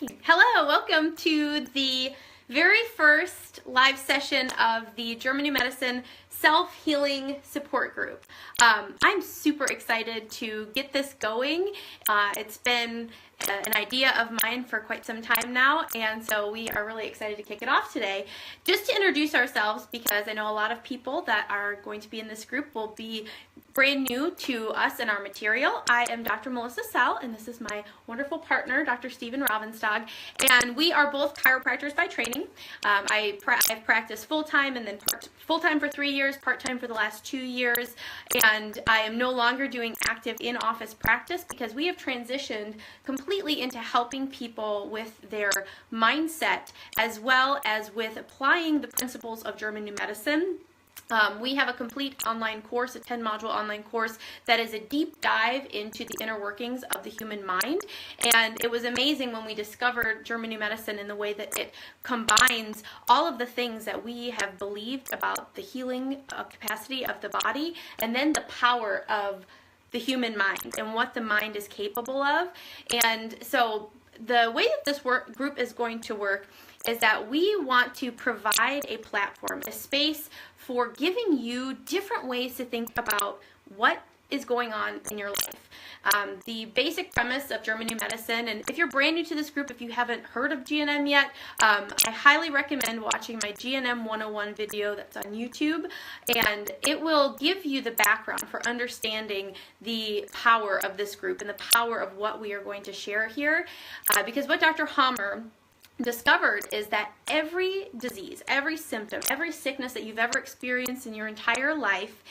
working. Hello, welcome to the very first live session of the German New Medicine Self-Healing Support Group. I'm super excited to get this going. It's been an idea of mine for quite some time now, and so we are really excited to kick it off today. Just to introduce ourselves, because I know a lot of people that are going to be in this group will be brand new to us and our material. I am Dr. Melissa Sell, and this is my wonderful partner, Dr. Stephen Ravenstog, and we are both chiropractors by training. I've practiced full-time and then full-time for 3 years, part-time for the last 2 years, and I am no longer doing active in-office practice because we have transitioned completely into helping people with their mindset as well as with applying the principles of German New Medicine. We have a complete online course, a 10-module online course that is a deep dive into the inner workings of the human mind. And it was amazing when we discovered German New Medicine in the way that it combines all of the things that we have believed about the healing capacity of the body and then the power of the human mind and what the mind is capable of. And so the way that this group is going to work is that we want to provide a platform, a space for giving you different ways to think about what is going on in your life. The basic premise of German New Medicine, and if you're brand new to this group, if you haven't heard of GNM yet, I highly recommend watching my GNM 101 video that's on YouTube, and it will give you the background for understanding the power of this group and the power of what we are going to share here, because what Dr. Hammer discovered is that every disease, every symptom, every sickness that you've ever experienced in your entire life,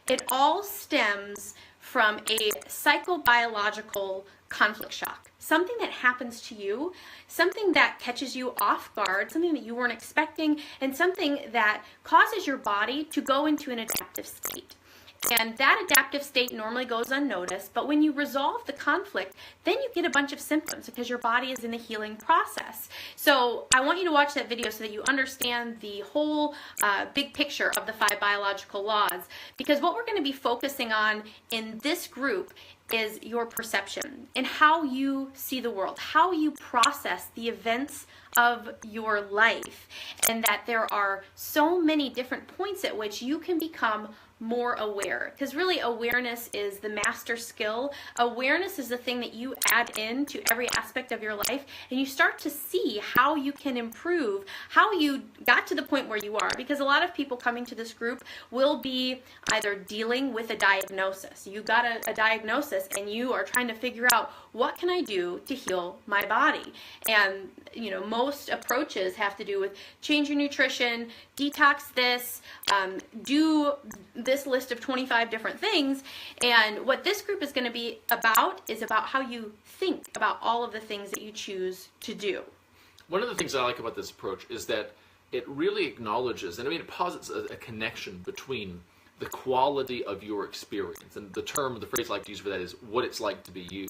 it all stems from a psychobiological conflict shock. Something that happens to you, something that catches you off guard, something that you weren't expecting, and something that causes your body to go into an adaptive state. And that adaptive state normally goes unnoticed, but when you resolve the conflict, then you get a bunch of symptoms because your body is in the healing process. So I want you to watch that video so that you understand the whole big picture of the 5 biological laws, because what we're going to be focusing on in this group is your perception and how you see the world, how you process the events of your life, and that there are so many different points at which you can become more aware, because really awareness is the master skill. Awareness is the thing that you add in to every aspect of your life, and you start to see how you can improve, how you got to the point where you are, because a lot of people coming to this group will be either dealing with a diagnosis. You got a diagnosis and you are trying to figure out, what can I do to heal my body? And most approaches have to do with change your nutrition, detox this, do this list of 25 different things. And what this group is going to be about is about how you think about all of the things that you choose to do. One of the things I like about this approach is that it really acknowledges, and it posits a connection between the quality of your experience, and the phrase I like to use for that is what it's like to be you.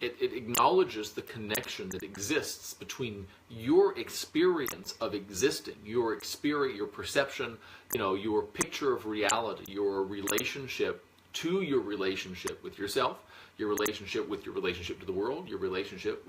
It acknowledges the connection that exists between your experience of existing, your perception, your picture of reality, your relationship to your relationship with yourself, your relationship to the world, your relationship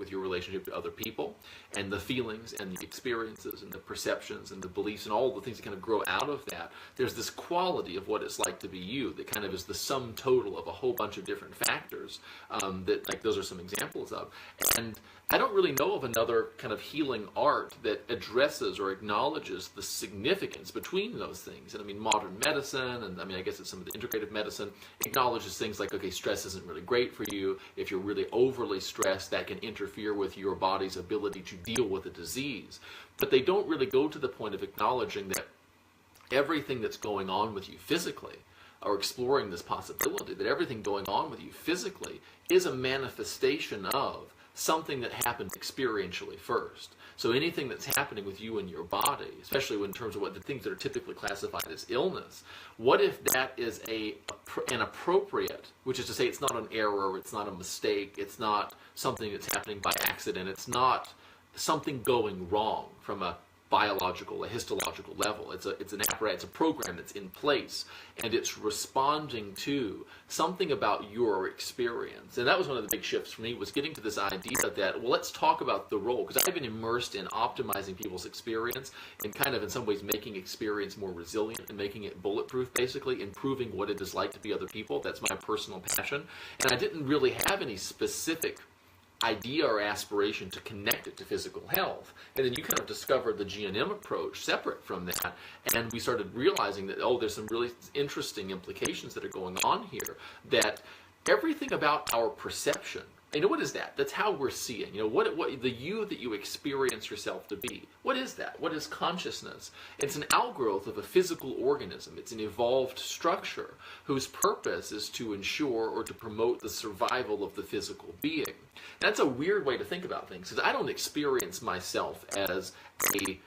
to other people, and the feelings and the experiences and the perceptions and the beliefs and all the things that kind of grow out of that. There's this quality of what it's like to be you that kind of is the sum total of a whole bunch of different factors that those are some examples of. And I don't really know of another kind of healing art that addresses or acknowledges the significance between those things. And modern medicine, and I guess it's some of the integrative medicine, acknowledges things like, okay, stress isn't really great for you. If you're really overly stressed, that can interfere with your body's ability to deal with a disease. But they don't really go to the point of acknowledging that everything that's going on with you physically, or exploring this possibility that everything going on with you physically is a manifestation of something that happened experientially first. So anything that's happening with you and your body, especially in terms of what the things that are typically classified as illness, what if that is an appropriate, which is to say it's not an error, it's not a mistake, it's not something that's happening by accident, it's not something going wrong from a biological, a histological level. It's an apparatus, it's a program that's in place, and it's responding to something about your experience. And that was one of the big shifts for me, was getting to this idea that, well, let's talk about the role, because I've been immersed in optimizing people's experience and kind of in some ways making experience more resilient and making it bulletproof, basically improving what it is like to be other people. That's my personal passion. And I didn't really have any specific idea or aspiration to connect it to physical health. And then you kind of discovered the GNM approach separate from that, and we started realizing that, oh, there's some really interesting implications that are going on here, that everything about our perception, what is that? That's how we're seeing. What the you that you experience yourself to be. What is that? What is consciousness? It's an outgrowth of a physical organism. It's an evolved structure whose purpose is to ensure or to promote the survival of the physical being. That's a weird way to think about things, because I don't experience myself as a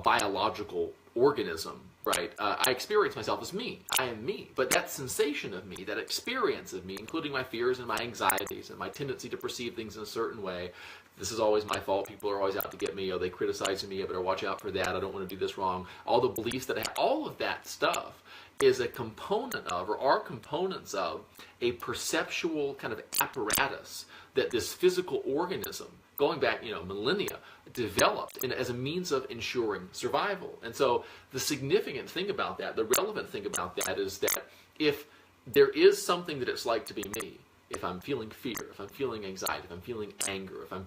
biological organism, right? I experience myself as me. I am me. But that sensation of me, that experience of me, including my fears and my anxieties and my tendency to perceive things in a certain way, this is always my fault, people are always out to get me, they criticize me, I better watch out for that, I don't want to do this wrong, all the beliefs that I have, all of that stuff is a component of, or are components of, a perceptual kind of apparatus that this physical organism, going back millennia, developed as a means of ensuring survival. And so the significant thing about that, the relevant thing about that, is that if there is something that it's like to be me, if I'm feeling fear, if I'm feeling anxiety, if I'm feeling anger, if I'm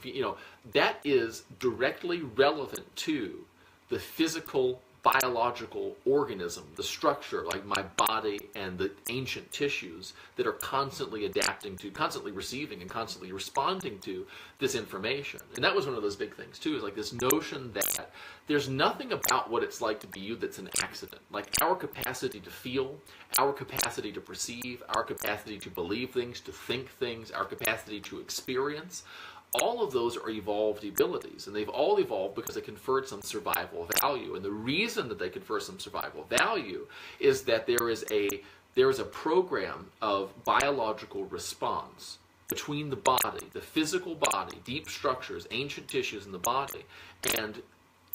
that is directly relevant to the physical biological organism, the structure, like my body and the ancient tissues that are constantly adapting to, constantly receiving and constantly responding to this information. And that was one of those big things too, is like this notion that there's nothing about what it's like to be you that's an accident. Like our capacity to feel, our capacity to perceive, our capacity to believe things, to think things, our capacity to experience, all of those are evolved abilities, and they've all evolved because they conferred some survival value. And the reason that they confer some survival value is that there is a program of biological response between the body, the physical body, deep structures, ancient tissues in the body, and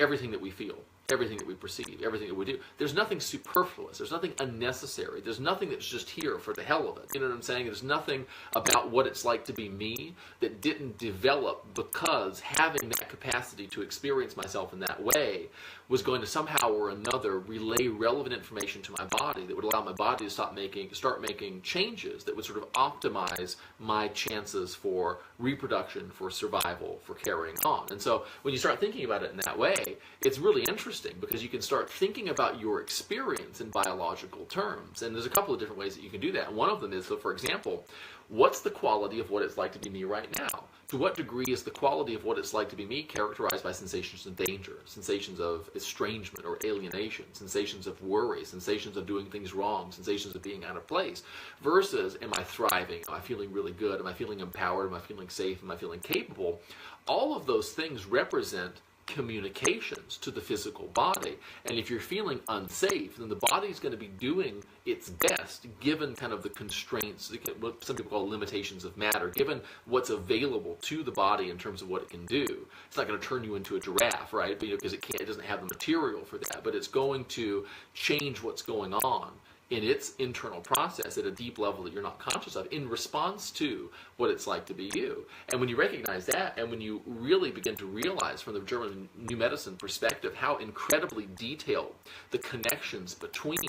everything that we feel, everything that we perceive, everything that we do. There's nothing superfluous. There's nothing unnecessary. There's nothing that's just here for the hell of it. You know what I'm saying? There's nothing about what it's like to be me that didn't develop because having that capacity to experience myself in that way was going to somehow or another relay relevant information to my body that would allow my body to start making changes that would sort of optimize my chances for reproduction, for survival, for carrying on. And so when you start thinking about it in that way, it's really interesting because you can start thinking about your experience in biological terms. And there's a couple of different ways that you can do that. And one of them is, so for example, what's the quality of what it's like to be me right now? To what degree is the quality of what it's like to be me characterized by sensations of danger, sensations of estrangement or alienation, sensations of worry, sensations of doing things wrong, sensations of being out of place, versus am I thriving? Am I feeling really good? Am I feeling empowered? Am I feeling safe? Am I feeling capable? All of those things represent communications to the physical body. And if you're feeling unsafe, then the body's going to be doing its best given kind of the constraints, what some people call limitations of matter, given what's available to the body in terms of what it can do. It's not going to turn you into a giraffe, right? Because it doesn't have the material for that, but it's going to change what's going on in its internal process at a deep level that you're not conscious of in response to what it's like to be you. And when you recognize that, and when you really begin to realize from the German New Medicine perspective how incredibly detailed the connections between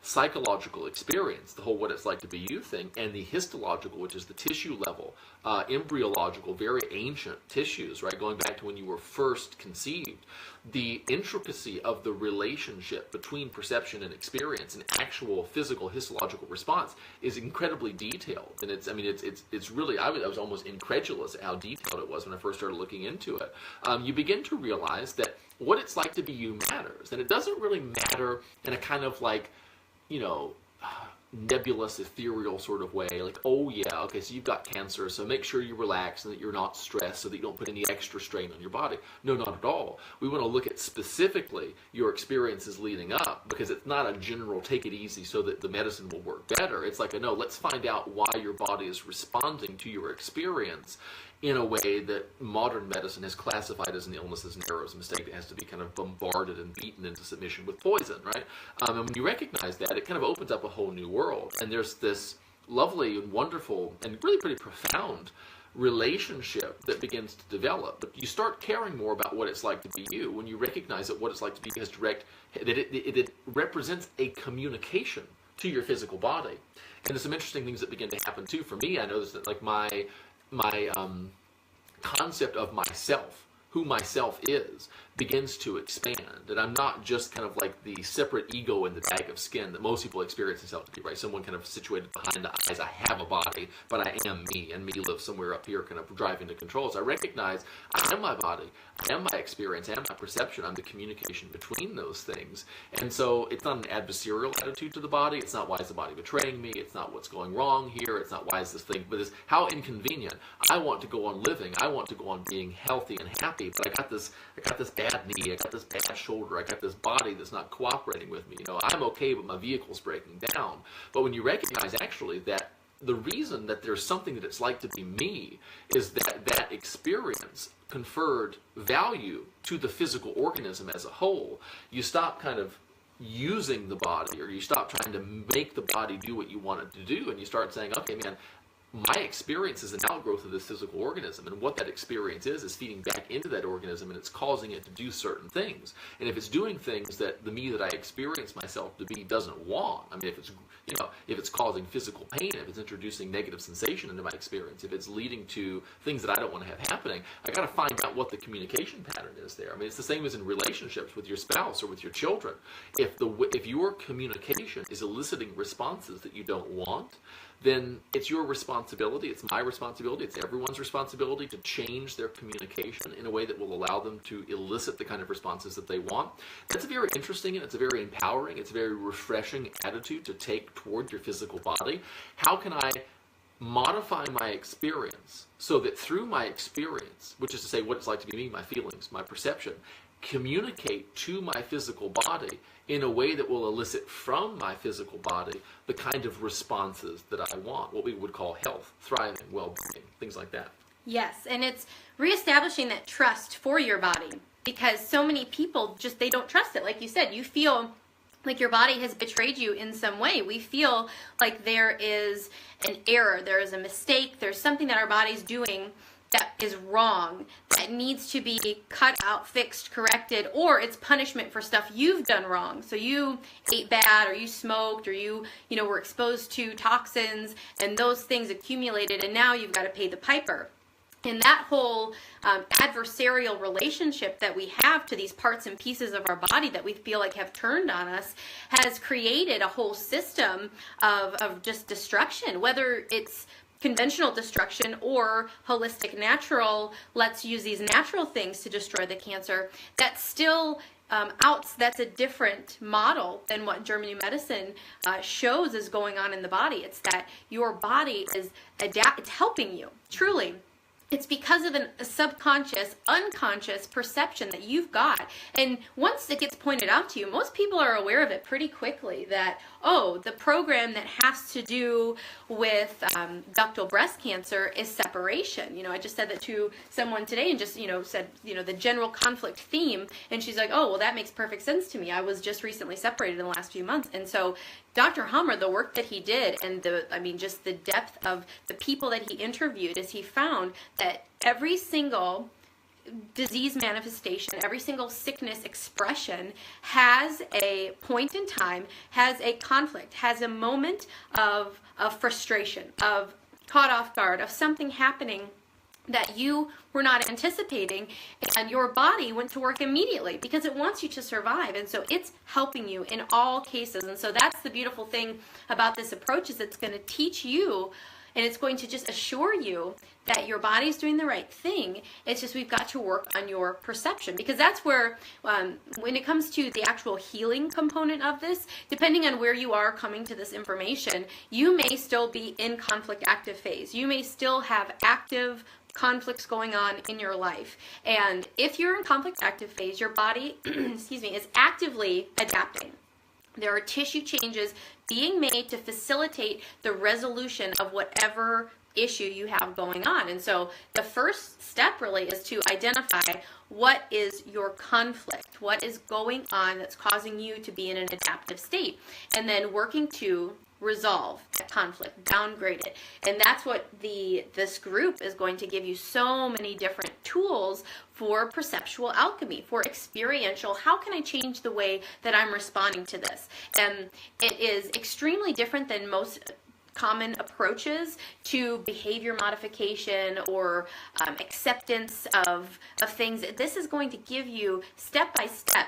psychological experience, the whole what it's like to be you thing, and the histological, which is the tissue level, embryological, very ancient tissues, right, going back to when you were first conceived, the intricacy of the relationship between perception and experience and actual physical histological response is incredibly detailed. And it's really, I was almost incredulous at how detailed it was when I first started looking into it. You begin to realize that what it's like to be you matters. And it doesn't really matter in a kind of like, nebulous, ethereal sort of way, like, oh yeah, okay, so you've got cancer, so make sure you relax and that you're not stressed so that you don't put any extra strain on your body. No, not at all. We want to look at specifically your experiences leading up, because it's not a general take it easy so that the medicine will work better. It's like, no, let's find out why your body is responding to your experience in a way that modern medicine has classified as an illness, as an error, as a mistake that has to be kind of bombarded and beaten into submission with poison, right? And when you recognize that, it kind of opens up a whole new world. And there's this lovely and wonderful and really pretty profound relationship that begins to develop. But you start caring more about what it's like to be you when you recognize that what it's like to be you has direct, that it represents a communication to your physical body. And there's some interesting things that begin to happen too. For me, I noticed that like my concept of myself, who myself is, begins to expand. And I'm not just kind of like the separate ego in the bag of skin that most people experience themselves to be, right? Someone kind of situated behind the eyes. I have a body, but I am me, and me lives somewhere up here kind of driving the controls. I recognize I am my body, I am my experience, I am my perception, I'm the communication between those things. And so it's not an adversarial attitude to the body. It's not, why is the body betraying me? It's not what's going wrong here. It's not, why is this thing, but it's how inconvenient. I want to go on living. I want to go on being healthy and happy, but I got this bad knee, I got this bad shoulder, I got this body that's not cooperating with me. You know, I'm okay, but my vehicle's breaking down. But when you recognize actually that the reason that there's something that it's like to be me is that that experience conferred value to the physical organism as a whole, you stop kind of using the body, or you stop trying to make the body do what you want it to do, and you start saying, okay, man, my experience is an outgrowth of this physical organism, and what that experience is feeding back into that organism, and it's causing it to do certain things. And if it's doing things that the me that I experience myself to be doesn't want, I mean, if it's, you know, if it's causing physical pain, if it's introducing negative sensation into my experience, if it's leading to things that I don't want to have happening, I got to find out what the communication pattern is there. I mean, it's the same as in relationships with your spouse or with your children. If your communication is eliciting responses that you don't want, then it's your responsibility, it's my responsibility, it's everyone's responsibility to change their communication in a way that will allow them to elicit the kind of responses that they want. That's a very interesting, and it's a very empowering, it's a very refreshing attitude to take toward your physical body. How can I modify my experience so that through my experience, which is to say what it's like to be me, my feelings, my perception, communicate to my physical body in a way that will elicit from my physical body the kind of responses that I want, what we would call health, thriving, well-being, things like that. Yes, and it's reestablishing that trust for your body, because so many people just, they don't trust it. Like you said, you feel like your body has betrayed you in some way. We feel like there is an error, there is a mistake, there's something that our body's doing that is wrong, that needs to be cut out, fixed, corrected, or it's punishment for stuff you've done wrong. So you ate bad, or you smoked, or you were exposed to toxins, and those things accumulated, and now you've got to pay the piper. And that whole adversarial relationship that we have to these parts and pieces of our body that we feel like have turned on us has created a whole system of just destruction, whether it's conventional destruction or holistic natural, let's use these natural things to destroy the cancer. That's still that's a different model than what German New Medicine shows is going on in the body. It's that your body is it's helping you, truly. It's because of a subconscious, unconscious perception that you've got. And once it gets pointed out to you, most people are aware of it pretty quickly that, oh, the program that has to do with ductal breast cancer is separation. I just said that to someone today and just, said, the general conflict theme. And she's like, oh, well, that makes perfect sense to me. I was just recently separated in the last few months. And so Dr. Hammer, the work that he did and just the depth of the people that he interviewed, is he found that every single disease manifestation, every single sickness expression has a point in time, has a conflict, has a moment of frustration, of caught off guard, of something happening that you were not anticipating, and your body went to work immediately because it wants you to survive. And so it's helping you in all cases. And so that's the beautiful thing about this approach, is it's going to teach you, and it's going to just assure you that your body's doing the right thing. It's just we've got to work on your perception, because that's where, when it comes to the actual healing component of this, depending on where you are coming to this information, you may still be in conflict active phase. You may still have active conflicts going on in your life. And if you're in conflict active phase, your body, is actively adapting. There are tissue changes being made to facilitate the resolution of whatever issue you have going on. And so the first step really is to identify what is your conflict, what is going on that's causing you to be in an adaptive state, and then working to resolve that conflict, downgrade it. And that's what this group is going to give you, so many different tools for perceptual alchemy, for experiential, how can I change the way that I'm responding to this? And it is extremely different than most common approaches to behavior modification or acceptance of things. This is going to give you step-by-step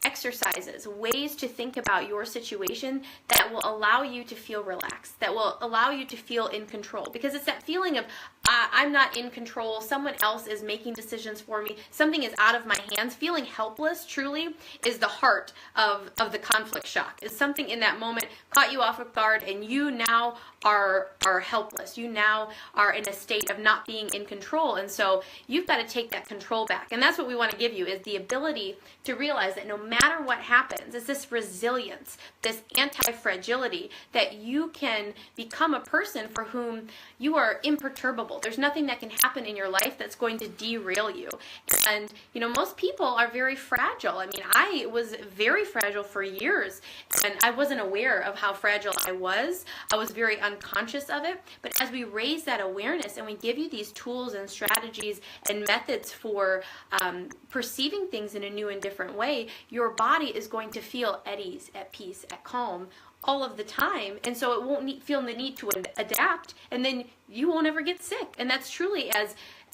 exercises, ways to think about your situation that will allow you to feel relaxed, that will allow you to feel in control. Because it's that feeling of, I'm not in control, someone else is making decisions for me, something is out of my hands. Feeling helpless truly is the heart of the conflict shock. It's something in that moment caught you off guard, and you now are helpless. You now are in a state of not being in control. And so you've got to take that control back. And that's what we want to give you, is the ability to realize that no matter what happens, it's this resilience, this anti-fragility, that you can become a person for whom you are imperturbable. There's nothing that can happen in your life that's going to derail you. And, most people are very fragile. I mean, I was very fragile for years, and I wasn't aware of how fragile I was. I was very unconscious of it. But as we raise that awareness and we give you these tools and strategies and methods for perceiving things in a new and different way, your body is going to feel at ease, at peace, at calm all of the time. And so it won't feel the need to adapt, and then you won't ever get sick. And that's truly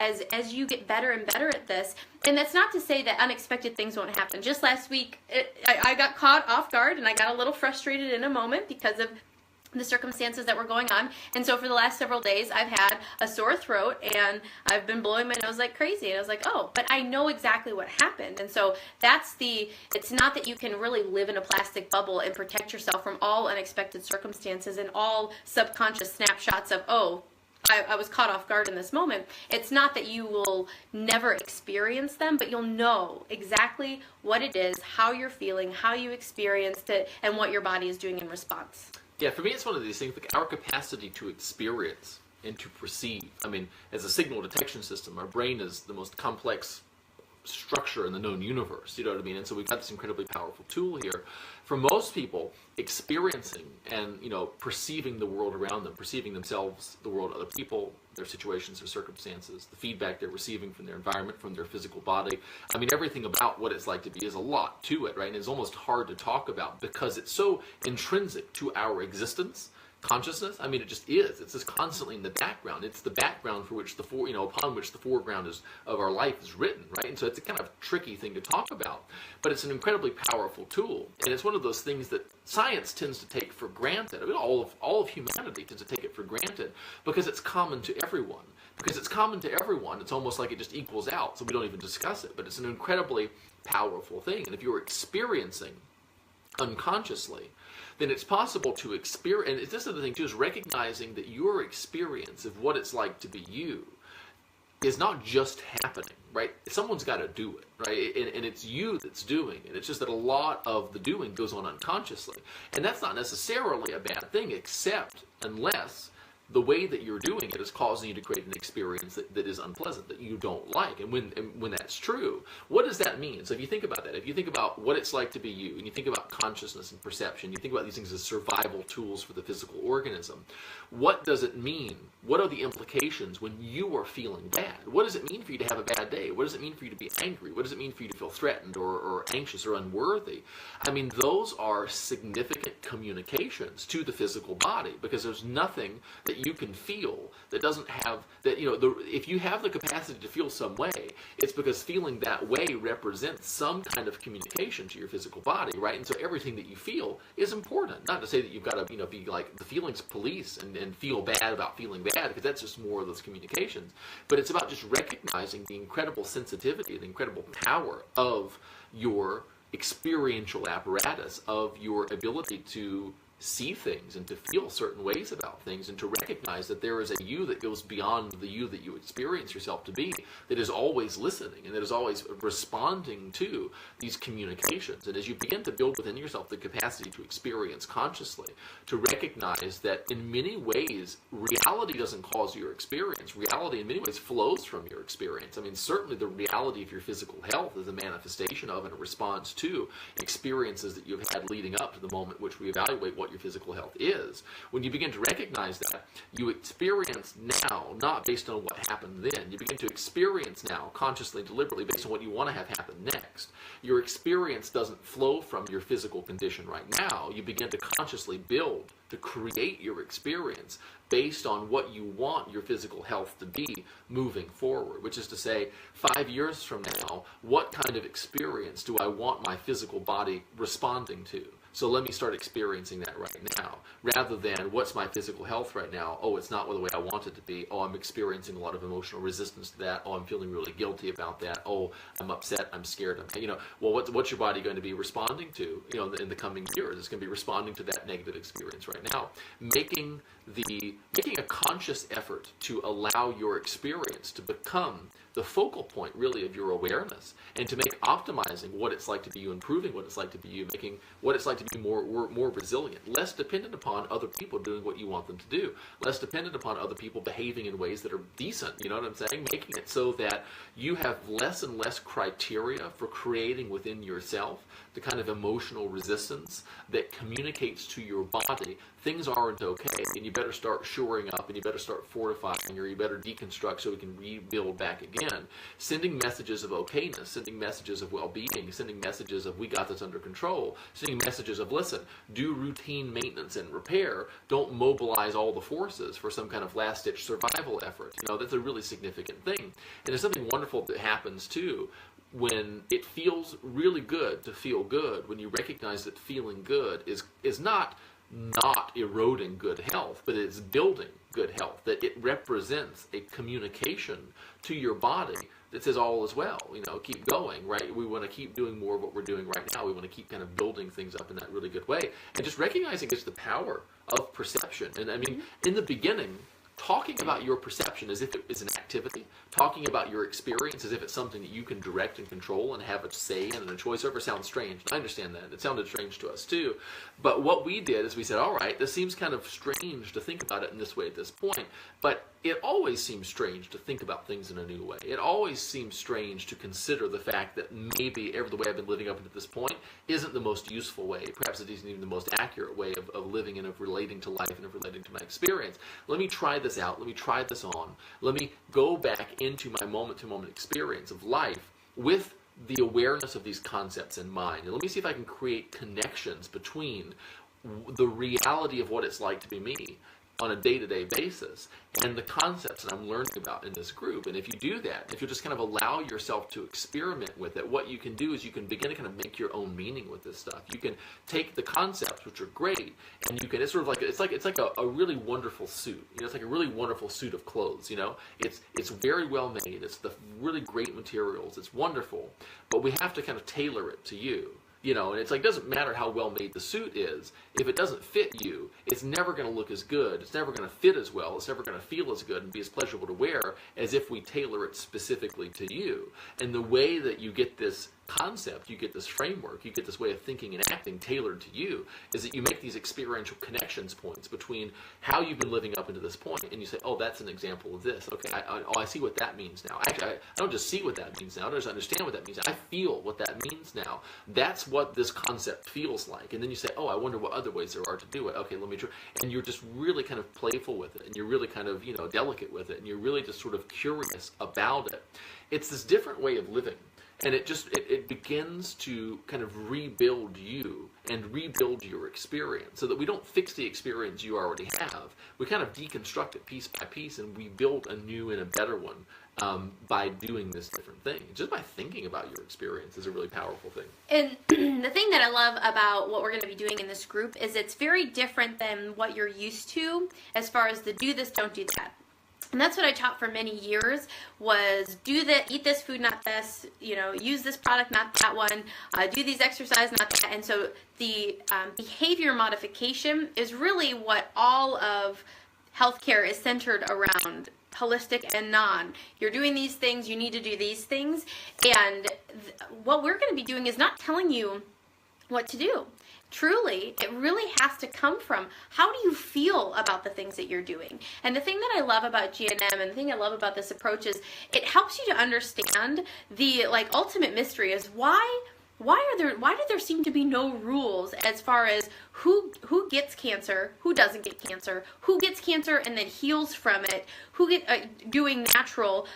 as you get better and better at this. And that's not to say that unexpected things won't happen. Just last week, I got caught off guard, and I got a little frustrated in a moment because of the circumstances that were going on. And so for the last several days, I've had a sore throat, and I've been blowing my nose like crazy. And I was like, oh, but I know exactly what happened. And so it's not that you can really live in a plastic bubble and protect yourself from all unexpected circumstances and all subconscious snapshots of, oh, I was caught off guard in this moment. It's not that you will never experience them, but you'll know exactly what it is, how you're feeling, how you experienced it, and what your body is doing in response. Yeah, for me, it's one of these things, like our capacity to experience and to perceive. I mean, as a signal detection system, our brain is the most complex structure in the known universe, you know what I mean? And so we've got this incredibly powerful tool here. For most people, experiencing and, perceiving the world around them, perceiving themselves, the world, other people, their situations, their circumstances, the feedback they're receiving from their environment, from their physical body. I mean, everything about what it's like to be is a lot to it, right? And it's almost hard to talk about because it's so intrinsic to our existence. Consciousness, I mean, it just is. It's just constantly in the background. It's the background for which upon which the foreground of our life is written, right? And so it's a kind of tricky thing to talk about, but it's an incredibly powerful tool, and it's one of those things that science tends to take for granted. I mean, all of humanity tends to take it for granted because it's common to everyone. Because it's common to everyone, it's almost like it just equals out, so we don't even discuss it. But it's an incredibly powerful thing, and if you're experiencing unconsciously, then it's possible to experience, and this is the thing too, is recognizing that your experience of what it's like to be you is not just happening, right? Someone's got to do it, right? And it's you that's doing it. It's just that a lot of the doing goes on unconsciously. And that's not necessarily a bad thing, except unless the way that you're doing it is causing you to create an experience that is unpleasant, that you don't like. And when that's true, what does that mean? So if you think about that, if you think about what it's like to be you, and you think about consciousness and perception, you think about these things as survival tools for the physical organism, what does it mean? What are the implications when you are feeling bad? What does it mean for you to have a bad day? What does it mean for you to be angry? What does it mean for you to feel threatened or anxious or unworthy? I mean, those are significant communications to the physical body, because there's nothing that you can feel that doesn't have that. If you have the capacity to feel some way, it's because feeling that way represents some kind of communication to your physical body, right? And so everything that you feel is important. Not to say that you've got to be like the feelings police and feel bad about feeling bad, because that's just more of those communications. But it's about just recognizing the incredible sensitivity, the incredible power of your experiential apparatus, of your ability to see things and to feel certain ways about things and to recognize that there is a you that goes beyond the you that you experience yourself to be, that is always listening and that is always responding to these communications. And as you begin to build within yourself the capacity to experience consciously, to recognize that in many ways reality doesn't cause your experience. Reality in many ways flows from your experience. I mean, certainly the reality of your physical health is a manifestation of and a response to experiences that you've had leading up to the moment which we evaluate what your physical health is. When you begin to recognize that, you experience now, not based on what happened then. You begin to experience now, consciously, deliberately, based on what you want to have happen next. Your experience doesn't flow from your physical condition right now. You begin to consciously build, to create your experience based on what you want your physical health to be moving forward, which is to say, 5 years from now, what kind of experience do I want my physical body responding to? So let me start experiencing that right now, rather than what's my physical health right now? Oh, it's not the way I want it to be. Oh, I'm experiencing a lot of emotional resistance to that. Oh, I'm feeling really guilty about that. Oh, I'm upset. I'm scared. Well, what's your body going to be responding to? In the coming years, it's going to be responding to that negative experience right now. Making a conscious effort to allow your experience to become the focal point, really, of your awareness, and to make optimizing what it's like to be you, improving what it's like to be you, making what it's like to be more resilient, less dependent upon other people doing what you want them to do, less dependent upon other people behaving in ways that are decent, you know what I'm saying? Making it so that you have less and less criteria for creating within yourself the kind of emotional resistance that communicates to your body things aren't okay, and you better start shoring up, and you better start fortifying, or you better deconstruct so we can rebuild back again. Sending messages of okayness, sending messages of well-being, sending messages of we got this under control, sending messages of listen, do routine maintenance and repair, don't mobilize all the forces for some kind of last-ditch survival effort. That's a really significant thing. And there's something wonderful that happens too when it feels really good to feel good, when you recognize that feeling good is not eroding good health, but it's building good health, that it represents a communication to your body that says all is well, keep going, right? We want to keep doing more of what we're doing right now. We want to keep kind of building things up in that really good way. And just recognizing it's the power of perception. And I mean, in the beginning, talking about your perception as if it is an activity, talking about your experience as if it's something that you can direct and control and have a say and a choice over sounds strange. I understand that. It sounded strange to us too. But what we did is we said, all right, this seems kind of strange to think about it in this way at this point, but it always seems strange to think about things in a new way. It always seems strange to consider the fact that maybe the way I've been living up until this point isn't the most useful way. Perhaps it isn't even the most accurate way of living and of relating to life and of relating to my experience. Let me try this out. Let me try this on. Let me go back into my moment-to-moment experience of life with the awareness of these concepts in mind. And let me see if I can create connections between the reality of what it's like to be me on a day-to-day basis and the concepts that I'm learning about in this group. And if you do that, if you just kind of allow yourself to experiment with it, what you can do is you can begin to kind of make your own meaning with this stuff. You can take the concepts, which are great, and you can, it's sort of like, it's like a really wonderful suit. It's like a really wonderful suit of clothes, It's very well made. It's the really great materials. It's wonderful. But we have to kind of tailor it to you. And it's like, it doesn't matter how well made the suit is. If it doesn't fit you, it's never going to look as good. It's never going to fit as well. It's never going to feel as good and be as pleasurable to wear as if we tailor it specifically to you. And the way that you get this concept, you get this framework, you get this way of thinking and acting tailored to you, is that you make these experiential connections points between how you've been living up into this point, and you say, oh, that's an example of this. Okay, I see what that means now. Actually, I don't just see what that means now, I don't just understand what that means. I feel what that means now. That's what this concept feels like. And then you say, oh, I wonder what other ways there are to do it. Okay, let me try. And you're just really kind of playful with it, and you're really kind of, delicate with it, and you're really just sort of curious about it. It's this different way of living. And it begins to kind of rebuild you and rebuild your experience so that we don't fix the experience you already have. We kind of deconstruct it piece by piece and we build a new and a better one by doing this different thing. Just by thinking about your experience is a really powerful thing. And the thing that I love about what we're going to be doing in this group is it's very different than what you're used to as far as the do this, don't do that. And that's what I taught for many years, was eat this food, not this, use this product, not that one, do these exercise, not that. And so the behavior modification is really what all of healthcare is centered around, holistic and non. You're doing these things, you need to do these things. And what we're going to be doing is not telling you what to do. Truly, it really has to come from, how do you feel about the things that you're doing? And the thing that I love about GNM, and the thing I love about this approach, is it helps you to understand the ultimate mystery is why do there seem to be no rules as far as who gets cancer, who doesn't get cancer, who gets cancer and then heals from it, who get doing natural,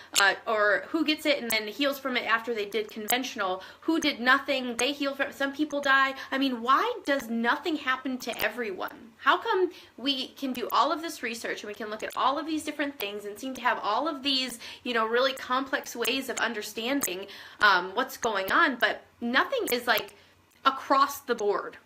or who gets it and then heals from it after they did conventional, who did nothing, they heal from it, some people die. I mean, why does nothing happen to everyone? How come we can do all of this research and we can look at all of these different things and seem to have all of these, really complex ways of understanding what's going on, but nothing is across the board?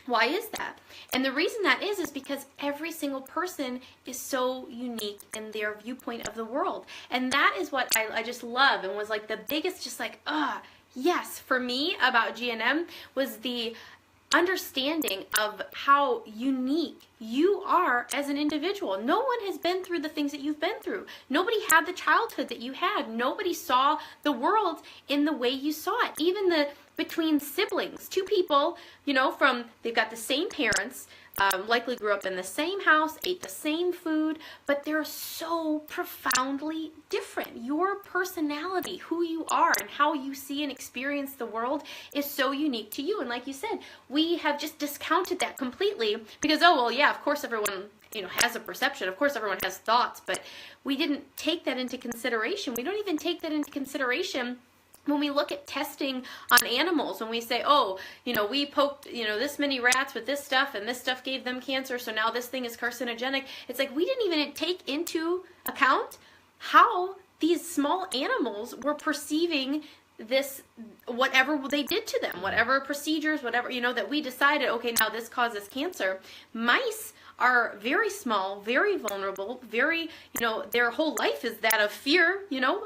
Why is that? And the reason that is because every single person is so unique in their viewpoint of the world. And that is what I just love, and was the biggest yes, for me about GNM, was the understanding of how unique you are as an individual. No one has been through the things that you've been through. Nobody had the childhood that you had. Nobody saw the world in the way you saw it. Even between siblings, two people, they've got the same parents, likely grew up in the same house, ate the same food, but they're so profoundly different. Your personality, who you are, and how you see and experience the world is so unique to you. And like you said, we have just discounted that completely because, of course everyone has a perception. Of course everyone has thoughts, but we didn't take that into consideration. We don't even take that into consideration when we look at testing on animals, when we say, we poked, this many rats with this stuff and this stuff gave them cancer, so now this thing is carcinogenic. It's we didn't even take into account how these small animals were perceiving this, whatever they did to them, whatever procedures, whatever, that we decided, okay, now this causes cancer. Mice are very small, very vulnerable, very, their whole life is that of fear,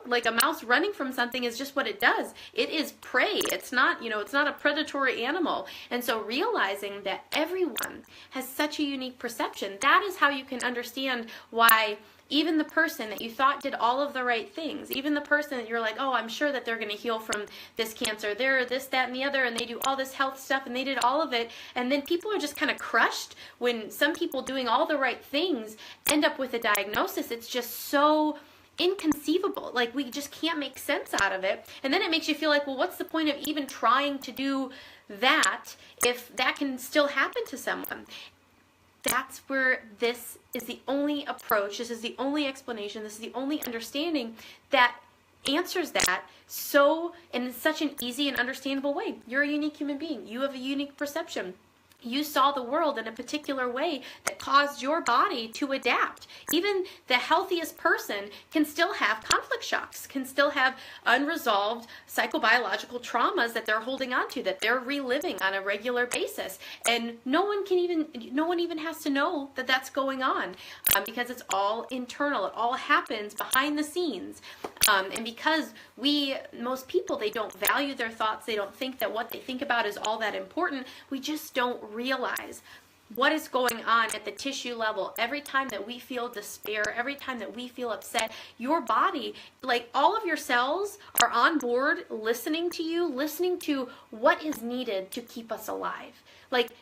like a mouse running from something is just what it does. It is prey. It's not, it's not a predatory animal. And so realizing that everyone has such a unique perception, that is how you can understand why even the person that you thought did all of the right things, even the person that you're I'm sure that they're going to heal from this cancer, they're this, that, and the other, and they do all this health stuff, and they did all of it, and then people are just kind of crushed when some people doing all the right things end up with a diagnosis. It's just so inconceivable. We just can't make sense out of it. And then it makes you feel what's the point of even trying to do that if that can still happen to someone? That's where this is the only approach, this is the only explanation, this is the only understanding that answers that in such an easy and understandable way. You're a unique human being. You have a unique perception. You saw the world in a particular way that caused your body to adapt. Even the healthiest person can still have conflict shocks, can still have unresolved psychobiological traumas that they're holding on to, that they're reliving on a regular basis. And no one even has to know that that's going on because it's all internal. It all happens behind the scenes. And because most people, they don't value their thoughts, they don't think that what they think about is all that important, we just don't realize what is going on at the tissue level. Every time that we feel despair, every time that we feel upset, your body, all of your cells are on board listening to you, listening to what is needed to keep us alive.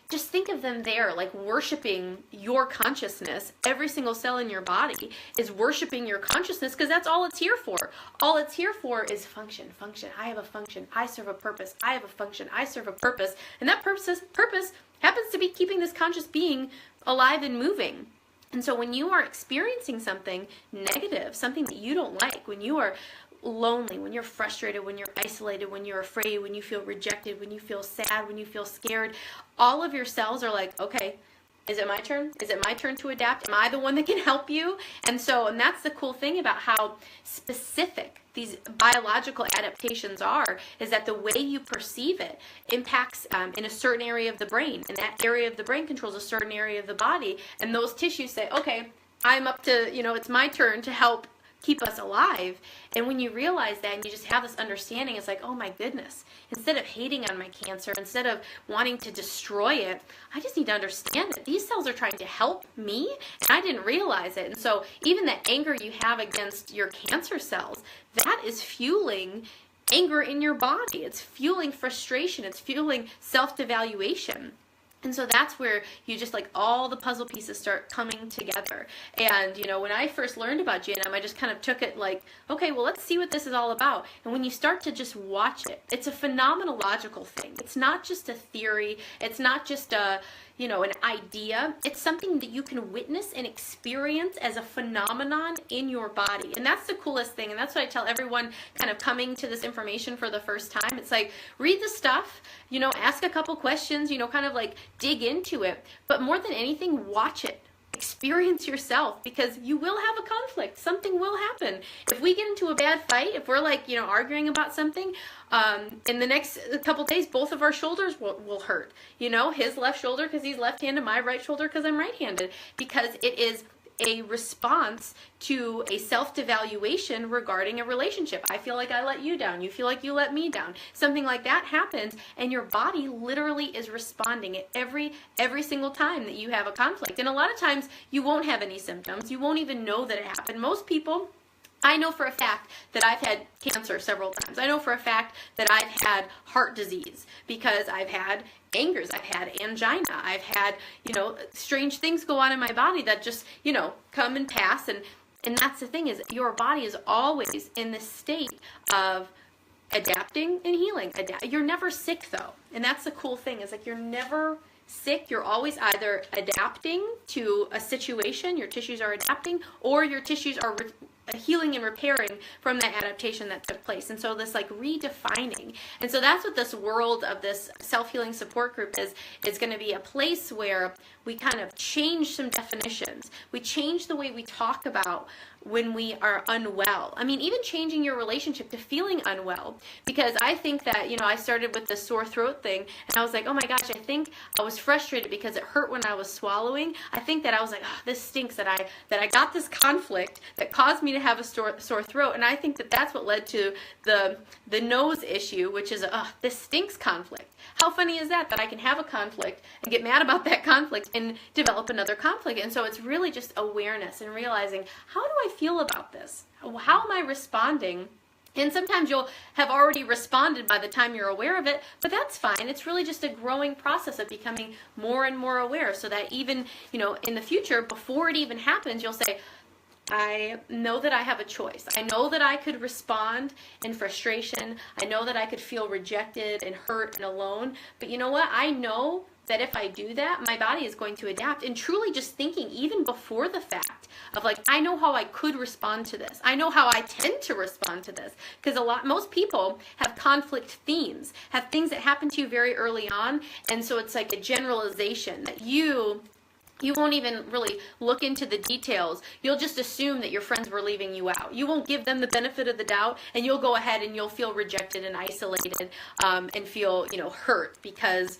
Just think of them there, worshiping your consciousness. Every single cell in your body is worshiping your consciousness because that's all it's here for. All it's here for is function. I have a function. I serve a purpose. I have a function. I serve a purpose. And that purpose happens to be keeping this conscious being alive and moving. And so when you are experiencing something negative, something that you don't like, when you are lonely, when you're frustrated, when you're isolated, when you're afraid, when you feel rejected, when you feel sad, when you feel scared, all of your cells are okay, is it my turn? Is it my turn to adapt? Am I the one that can help you? And that's the cool thing about how specific these biological adaptations are, is that the way you perceive it impacts in a certain area of the brain, and that area of the brain controls a certain area of the body, and those tissues say, okay, I'm up to, it's my turn to help keep us alive. And when you realize that and you just have this understanding, it's like, oh my goodness, instead of hating on my cancer, instead of wanting to destroy it, I just need to understand that these cells are trying to help me, and I didn't realize it. And so even the anger you have against your cancer cells, that is fueling anger in your body. It's fueling frustration. It's fueling self-devaluation. And so that's where you just like all the puzzle pieces start coming together. And, when I first learned about GNM, I just kind of took it like, okay, well, let's see what this is all about. And when you start to just watch it, it's a phenomenological thing. It's not just a theory. It's not just an idea. It's something that you can witness and experience as a phenomenon in your body. And that's the coolest thing. And that's what I tell everyone kind of coming to this information for the first time. It's like, read the stuff, ask a couple questions, kind of like dig into it. But more than anything, watch it. Experience yourself, because you will have a conflict. Something will happen. If we get into a bad fight, if we're like, arguing about something, in the next couple days, both of our shoulders will hurt. His left shoulder because he's left-handed, my right shoulder because I'm right-handed, because it is a response to a self-devaluation regarding a relationship. I feel like I let you down. You feel like you let me down. Something like that happens, and your body literally is responding at every single time that you have a conflict. And a lot of times you won't have any symptoms. You won't even know that it happened. Most people, I know for a fact that I've had cancer several times. I know for a fact that I've had heart disease because I've had angers. I've had angina. I've had, strange things go on in my body that just, come and pass. And that's the thing, is your body is always in this state of adapting and healing. You're never sick, though. And that's the cool thing, is like you're never sick. You're always either adapting to a situation, your tissues are adapting, or your tissues are healing and repairing from that adaptation that took place. And so this like redefining. And so that's what this world of this self-healing support group is going to be, a place where we kind of change some definitions. We change the way we talk about when we are unwell. I mean, even changing your relationship to feeling unwell. Because I think that, I started with the sore throat thing, and I was like, oh my gosh, I think I was frustrated because it hurt when I was swallowing. I think that I was like, oh, this stinks that I got this conflict that caused me to have a sore throat. And I think that that's what led to the nose issue, which is this stinks conflict. How funny is that I can have a conflict and get mad about that conflict and develop another conflict? And so it's really just awareness and realizing, how do I feel about this? How am I responding? And sometimes you'll have already responded by the time you're aware of it, but that's fine. It's really just a growing process of becoming more and more aware, so that even, in the future, before it even happens, you'll say, I know that I have a choice. I know that I could respond in frustration. I know that I could feel rejected and hurt and alone. But you know what? I know that if I do that, my body is going to adapt. And truly just thinking even before the fact of like, I know how I could respond to this. I know how I tend to respond to this. Because most people have conflict themes, have things that happen to you very early on. And so it's like a generalization that you won't even really look into the details. You'll just assume that your friends were leaving you out. You won't give them the benefit of the doubt, and you'll go ahead and you'll feel rejected and isolated, and feel, hurt because,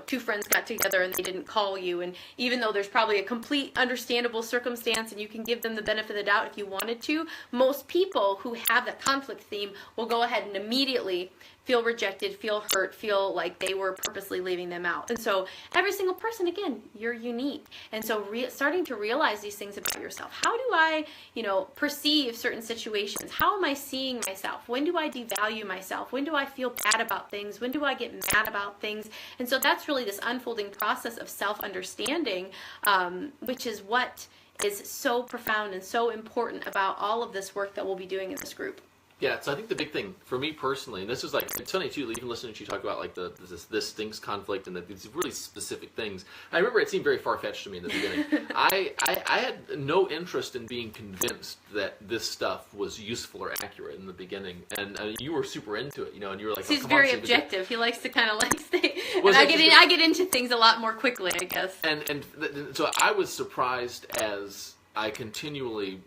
two friends got together and they didn't call you. And even though there's probably a complete understandable circumstance and you can give them the benefit of the doubt if you wanted to, most people who have that conflict theme will go ahead and immediately feel rejected, feel hurt, feel like they were purposely leaving them out. And so every single person, again, you're unique. And so starting to realize these things about yourself. How do I, perceive certain situations? How am I seeing myself? When do I devalue myself? When do I feel bad about things? When do I get mad about things? And so that's really this unfolding process of self-understanding, which is what is so profound and so important about all of this work that we'll be doing in this group. Yeah, so I think the big thing for me personally, and this is like, it's funny too, even listening to you talk about like this stinks conflict and these really specific things. I remember it seemed very far-fetched to me in the beginning. I had no interest in being convinced that this stuff was useful or accurate in the beginning, and you were super into it, and you were like, he's very objective. He likes to kind of like stay. And I get into things a lot more quickly, I guess. And so I was surprised as I continually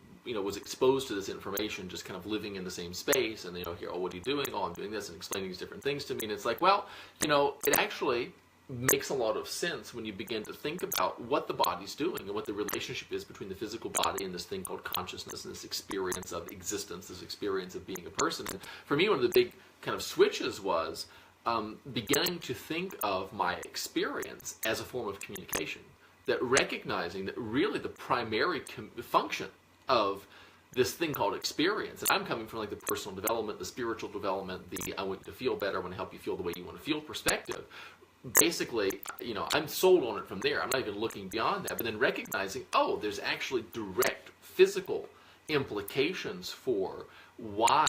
was exposed to this information, just kind of living in the same space, and here, oh, what are you doing? Oh, I'm doing this, and explaining these different things to me, and it's like, well, it actually makes a lot of sense when you begin to think about what the body's doing and what the relationship is between the physical body and this thing called consciousness and this experience of existence, this experience of being a person. And for me, one of the big kind of switches was beginning to think of my experience as a form of communication, that recognizing that really the primary function of this thing called experience, and I'm coming from like the personal development, the spiritual development, the I want you to feel better, I want to help you feel the way you want to feel perspective. Basically, I'm sold on it from there. I'm not even looking beyond that, but then recognizing, there's actually direct physical implications for why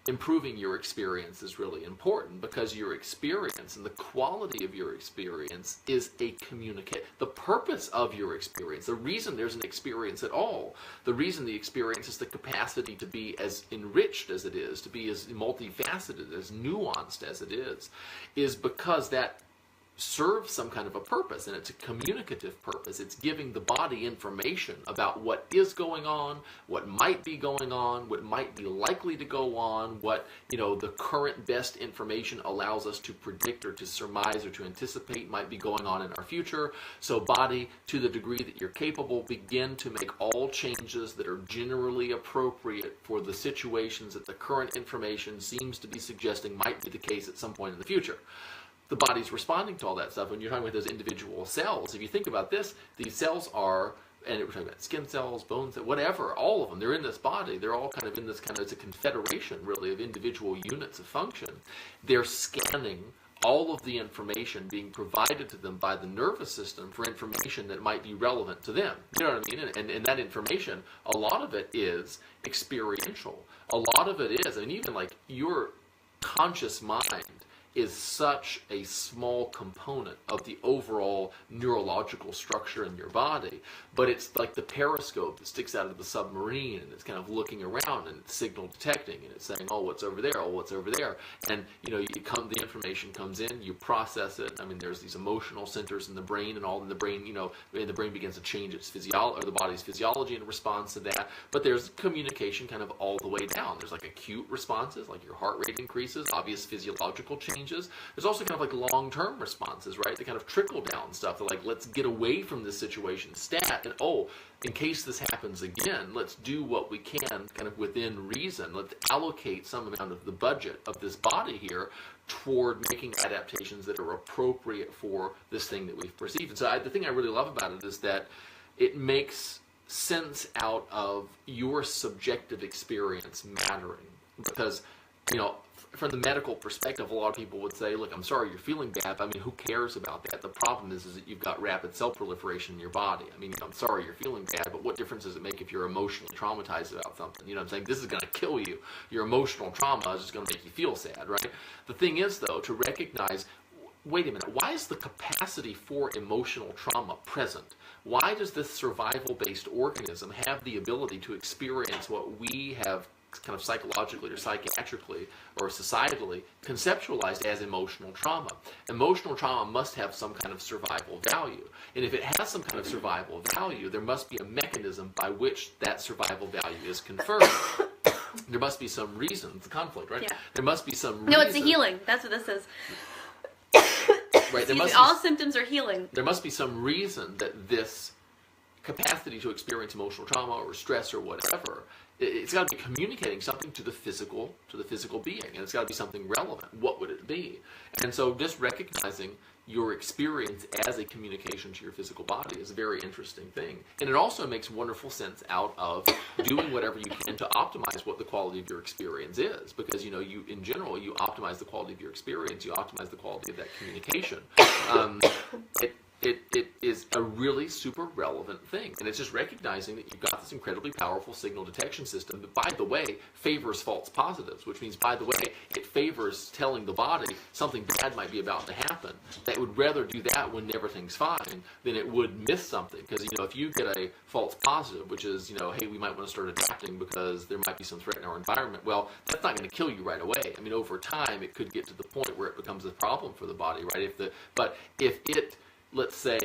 improving your experience is really important, because your experience and the quality of your experience is a communicate. The purpose of your experience, the reason there's an experience at all, the reason the experience is the capacity to be as enriched as it is, to be as multifaceted, as nuanced as it is because that serves some kind of a purpose, and it's a communicative purpose. It's giving the body information about what is going on, what might be going on, what might be likely to go on, what the current best information allows us to predict or to surmise or to anticipate might be going on in our future. So body, to the degree that you're capable, begin to make all changes that are generally appropriate for the situations that the current information seems to be suggesting might be the case at some point in the future. The body's responding to all that stuff. When you're talking about those individual cells, if you think about this, these cells are, and we're talking about skin cells, bones, whatever, all of them, they're in this body. They're all kind of in this it's a confederation, really, of individual units of function. They're scanning all of the information being provided to them by the nervous system for information that might be relevant to them. You know what I mean? And that information, a lot of it is experiential. A lot of it is, even like your conscious mind is such a small component of the overall neurological structure in your body, but it's like the periscope that sticks out of the submarine, and it's kind of looking around, and it's signal detecting, and it's saying, what's over there, what's over there, and the information comes in, you process it. There's these emotional centers in the brain, and all in the brain, and the brain begins to change its physiology, or the body's physiology in response to that, but there's communication kind of all the way down. There's like acute responses, like your heart rate increases, obvious physiological changes. There's also kind of like long-term responses, right? The kind of trickle-down stuff. They're like, let's get away from this situation stat, and in case this happens again, let's do what we can kind of within reason. Let's allocate some amount of the budget of this body here toward making adaptations that are appropriate for this thing that we've perceived. And so the thing I really love about it is that it makes sense out of your subjective experience mattering, because from the medical perspective, a lot of people would say, look, I'm sorry you're feeling bad. Who cares about that? The problem is that you've got rapid cell proliferation in your body. I'm sorry you're feeling bad, but what difference does it make if you're emotionally traumatized about something? You know what I'm saying? This is going to kill you. Your emotional trauma is just going to make you feel sad, right? The thing is, though, to recognize, wait a minute, why is the capacity for emotional trauma present? Why does this survival-based organism have the ability to experience what we have kind of psychologically or psychiatrically or societally conceptualized as emotional trauma? Emotional trauma must have some kind of survival value. And if it has some kind of survival value, there must be a mechanism by which that survival value is conferred. There must be some reason. It's a conflict, right? Yeah. There must be some reason. No, it's a healing. That's what this is. Right. All symptoms are healing. There must be some reason that this capacity to experience emotional trauma or stress or whatever, it's got to be communicating something to the physical being, and it's got to be something relevant. What would it be? And so just recognizing your experience as a communication to your physical body is a very interesting thing. And it also makes wonderful sense out of doing whatever you can to optimize what the quality of your experience is, because you in general, you optimize the quality of your experience, you optimize the quality of that communication. It is a really super relevant thing, and it's just recognizing that you've got this incredibly powerful signal detection system that, by the way, favors false positives, which means, by the way, it favors telling the body something bad might be about to happen. That would rather do that when everything's fine than it would miss something, because if you get a false positive, which is hey, we might want to start adapting because there might be some threat in our environment, well, that's not going to kill you right away. Over time, it could get to the point where it becomes a problem for the body, right? But if it, let's say,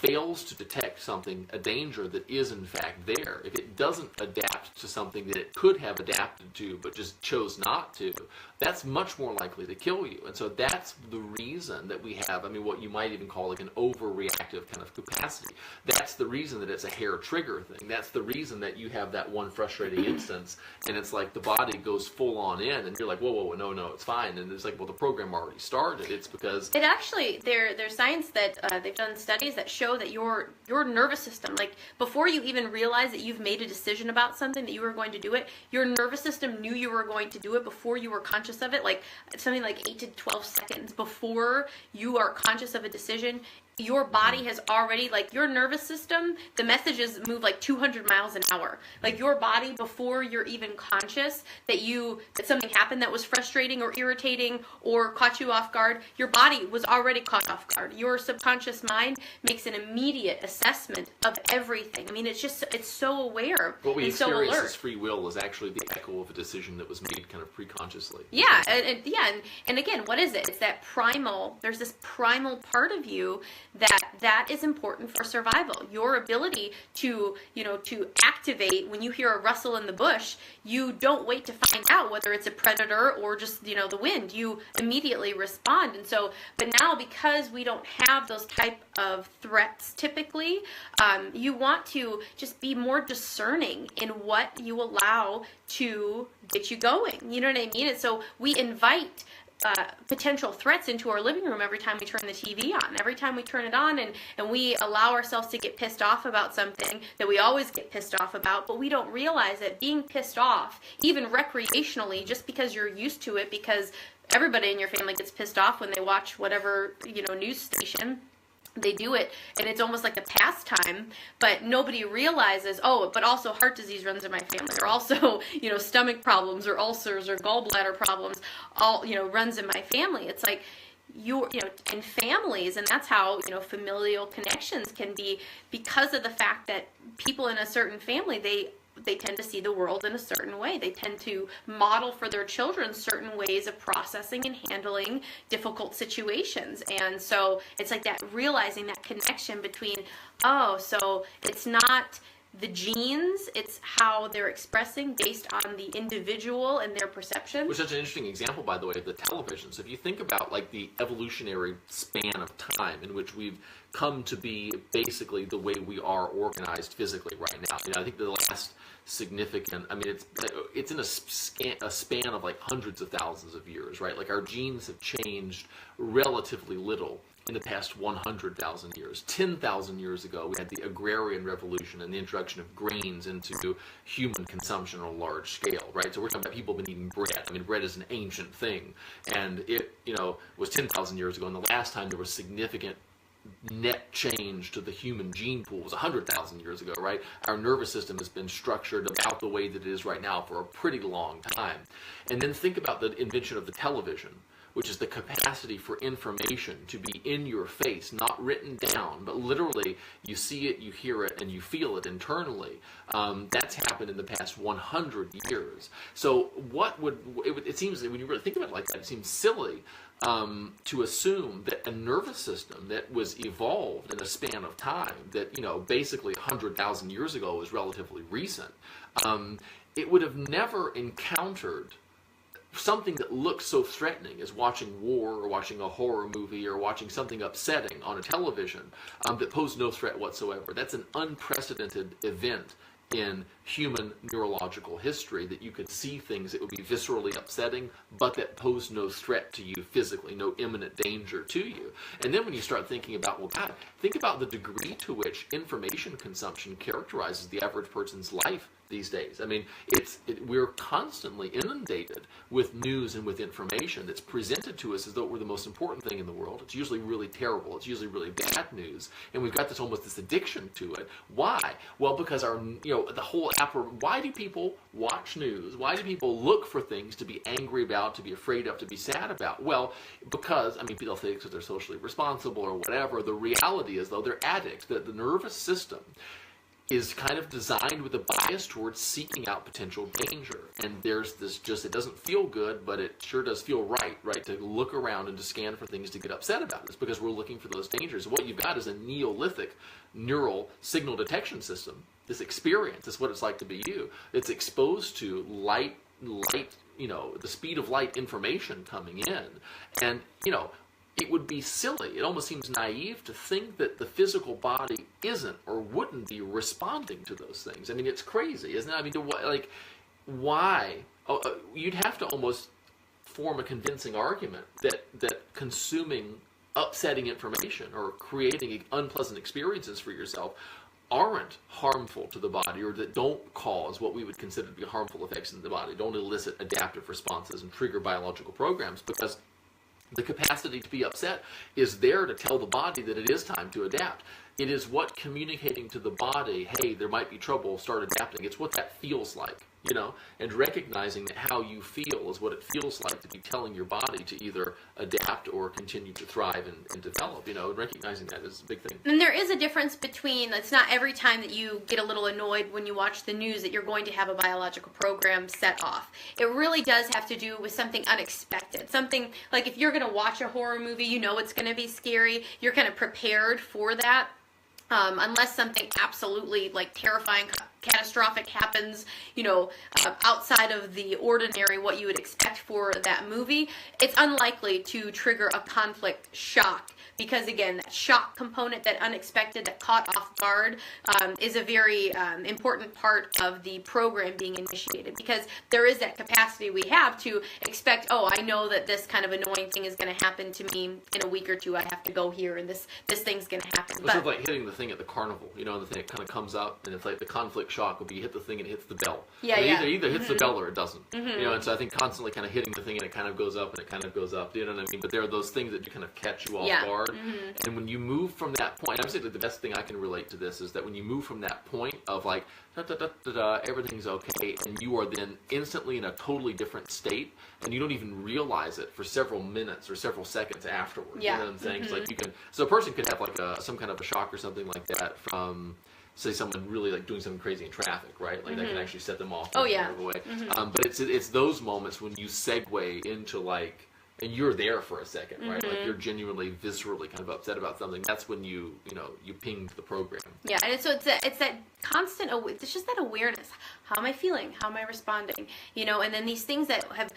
fails to detect something, a danger that is in fact there, if it doesn't adapt to something that it could have adapted to but just chose not to, that's much more likely to kill you. And so that's the reason that we have, I mean, what you might even call like an overreactive kind of capacity. That's the reason that it's a hair trigger thing. That's the reason that you have that one frustrating instance, and it's like the body goes full on in, and you're like, whoa, whoa, no, it's fine. And it's like, well, the program already started. It's because it actually, there's science that they've done studies that show that your nervous system, like before you even realize that you've made a decision about something, that you were going to do it, your nervous system knew you were going to do it before you were conscious of it, like something like 8 to 12 seconds before you are conscious of a decision. Your body has already, like your nervous system, the messages move like 200 miles an hour. Like your body, before you're even conscious that something happened that was frustrating or irritating or caught you off guard, your body was already caught off guard. Your subconscious mind makes an immediate assessment of everything. I mean, it's so aware. What we and so experience alert. as free will is actually the echo of a decision that was made kind of pre-consciously. Yeah, and again, what is it? It's that primal, there's this primal part of you that is important for survival. Your ability to activate when you hear a rustle in the bush, you don't wait to find out whether it's a predator or just, the wind. You immediately respond. And so, but now because we don't have those type of threats typically, you want to just be more discerning in what you allow to get you going. You know what I mean? And so we invite potential threats into our living room every time we turn the TV on. Every time we turn it on and we allow ourselves to get pissed off about something that we always get pissed off about, but we don't realize that being pissed off, even recreationally, just because you're used to it, because everybody in your family gets pissed off when they watch whatever, news station. They do it, and it's almost like a pastime, but nobody realizes, but also heart disease runs in my family, or also, stomach problems, or ulcers, or gallbladder problems, all, runs in my family. It's like, in families, and that's how, familial connections can be, because of the fact that people in a certain family, they tend to see the world in a certain way. They tend to model for their children certain ways of processing and handling difficult situations. And so it's like that, realizing that connection between, so it's not the genes, it's how they're expressing based on the individual and their perception. Which is such an interesting example, by the way, of the television. So if you think about like the evolutionary span of time in which we've come to be basically the way we are organized physically right now. I think the last significant, it's in a span of like hundreds of thousands of years, right? Like our genes have changed relatively little in the past 100,000 years. 10,000 years ago, we had the agrarian revolution and the introduction of grains into human consumption on a large scale, right? So we're talking about people have been eating bread. Bread is an ancient thing, and it, was 10,000 years ago, and the last time there was significant net change to the human gene pool was 100,000 years ago, right? Our nervous system has been structured about the way that it is right now for a pretty long time. And then think about the invention of the television, which is the capacity for information to be in your face, not written down, but literally you see it, you hear it, and you feel it internally. That's happened in the past 100 years. So it seems that when you really think about it like that, it seems silly to assume that a nervous system that was evolved in a span of time that, basically 100,000 years ago was relatively recent, it would have never encountered something that looks so threatening as watching war or watching a horror movie or watching something upsetting on a television that posed no threat whatsoever. That's an unprecedented event in human neurological history, that you could see things that would be viscerally upsetting, but that pose no threat to you physically, no imminent danger to you. And then when you start thinking about, well, God, think about the degree to which information consumption characterizes the average person's life these days. We're constantly inundated with news and with information that's presented to us as though it were the most important thing in the world. It's usually really terrible. It's usually really bad news. And we've got this addiction to it. Why? Well, because the whole why do people watch news? Why do people look for things to be angry about, to be afraid of, to be sad about? Well, because, people think that they're socially responsible or whatever. The reality is, though, they're addicts, that the nervous system is kind of designed with a bias towards seeking out potential danger. And there's this it doesn't feel good, but it sure does feel right, to look around and to scan for things to get upset about. It's because we're looking for those dangers. What you've got is a Neolithic neural signal detection system. This experience is what it's like to be you. It's exposed to light, the speed of light information coming in. And, it would be silly, it almost seems naive to think that the physical body isn't or wouldn't be responding to those things. I mean, it's crazy, isn't it? I mean, why? You'd have to almost form a convincing argument that consuming upsetting information or creating unpleasant experiences for yourself aren't harmful to the body, or that don't cause what we would consider to be harmful effects in the body, don't elicit adaptive responses and trigger biological programs, because the capacity to be upset is there to tell the body that it is time to adapt. It is what communicating to the body, hey, there might be trouble, start adapting. It's what that feels like, and recognizing that how you feel is what it feels like to be telling your body to either adapt or continue to thrive and develop, and recognizing that is a big thing. And there is a difference between, it's not every time that you get a little annoyed when you watch the news that you're going to have a biological program set off. It really does have to do with something unexpected. Something like if you're going to watch a horror movie, it's going to be scary. You're kind of prepared for that. Unless something absolutely terrifying, catastrophic happens, outside of the ordinary, what you would expect for that movie, it's unlikely to trigger a conflict shock. Because again, that shock component, that unexpected, that caught off guard, is a very important part of the program being initiated. Because there is that capacity we have to expect, I know that this kind of annoying thing is going to happen to me in a week or two. I have to go here, and this thing's going to happen. It's sort of like hitting the thing at the carnival, and the thing kind of comes up, and it's like the conflict shock will be you hit the thing and it hits the bell. Yeah, It either hits the bell or it doesn't. And so I think constantly kind of hitting the thing and it kind of goes up and it kind of goes up. You know what I mean? But there are those things that do kind of catch you off guard. And when you move from that point, I'm saying that the best thing I can relate to this is that when you move from that point of everything's okay, and you are then instantly in a totally different state, and you don't even realize it for several minutes or several seconds afterwards. Yeah. You know what I'm saying? So a person could have some kind of a shock or something like that from, say, someone really doing something crazy in traffic, right? That can actually set them off. Oh yeah. But it's those moments when you segue into and you're there for a second, right? You're genuinely, viscerally kind of upset about something. That's when you pinged the program. Yeah, and so it's that constant, it's just that awareness. How am I feeling? How am I responding? And then these things that have